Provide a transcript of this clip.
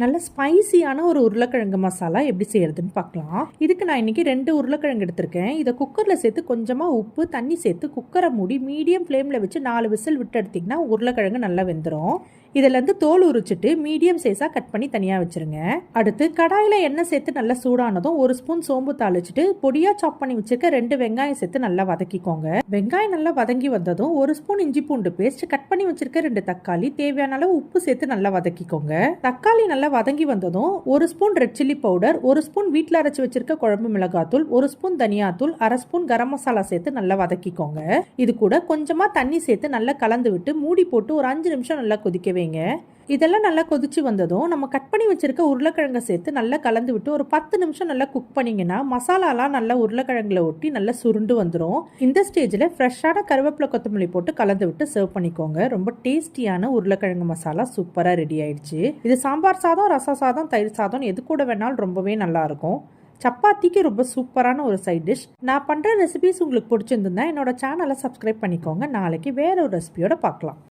நல்ல ஸ்பைசியான ஒரு உருளைக்கிழங்கு மசாலா எப்படி செய்யறதுன்னு பார்க்கலாம். இதுக்கு நான் இன்னைக்கு 2 உருளைக்கிழங்கு எடுத்திருக்கேன். இதை குக்கர்ல சேர்த்து கொஞ்சமா உப்பு தண்ணி சேர்த்து குக்கரை மூடி மீடியம் ஃப்ளேம்ல வச்சு 4 விசில் விட்டு எடுத்தீங்கன்னா உருளைக்கிழங்கு நல்லா வெந்துடும். இதுல இருந்து தோல் உரிச்சிட்டு மீடியம் சைஸா கட் பண்ணி தனியா வச்சிருங்க. அடுத்து கடாயில எண்ணெய் சேர்த்து நல்லா சூடானதும் 1 ஸ்பூன் சோம்பு தாளிச்சிட்டு பொடியா சாப் பண்ணி வச்சிருக்க 2 வெங்காயம் சேர்த்து நல்லா வதக்கிக்கோங்க. வெங்காயம் நல்லா வதங்கி வந்ததும் 1 ஸ்பூன் இஞ்சி பூண்டு பேஸ்ட், கட் பண்ணி வச்சிருக்க 2 தக்காளி, தேவையான அளவு உப்பு சேர்த்து நல்லா வதக்கிக்கோங்க. தக்காளி நல்லா வதங்கி வந்ததும் 1 spoon red chilli powder, 1 spoon வீட்டில் அரைச்சி வச்சிருக்க குழம்பு மிளகாத்தூள், 1 ஸ்பூன் தனியாத்தூள், 1/2 ஸ்பூன் கரம் மசாலா சேர்த்து நல்லா வதக்கிக்கோங்க. இது கூட கொஞ்சமா தண்ணி சேர்த்து நல்லா கலந்து விட்டு மூடி போட்டு ஒரு 5 நிமிஷம் நல்லா கொதிக்க வைங்க. இதெல்லாம் நல்லா கொதிச்சு வந்ததும் நம்ம கட் பண்ணி வச்சிருக்க உருளைக்கிழங்கை சேர்த்து நல்லா கலந்து விட்டு ஒரு 10 நிமிஷம் நல்லா குக் பண்ணிங்கன்னா மசாலாலாம் நல்லா உருளைக்கிழங்குல ஒட்டி நல்லா சுருண்டு வந்துடும். இந்த ஸ்டேஜில் ஃப்ரெஷ்ஷான கருவேப்பிலை கொத்தமல்லி போட்டு கலந்து விட்டு சர்வ் பண்ணிக்கோங்க. ரொம்ப டேஸ்டியான உருளைக்கிழங்கு மசாலா சூப்பராக ரெடி ஆயிடுச்சு. இது சாம்பார் சாதம், ரச சாதம், தயிர் சாதம் எது கூட வேணாலும் ரொம்பவே நல்லா இருக்கும். சப்பாத்திக்கு ரொம்ப சூப்பரான ஒரு சைட் டிஷ். நான் பண்ணுற ரெசிபிஸ் உங்களுக்கு பிடிச்சிருந்தா என்னோட சேனலை சப்ஸ்கிரைப் பண்ணிக்கோங்க. நாளைக்கு வேற ஒரு ரெசிபியோட பார்க்கலாம்.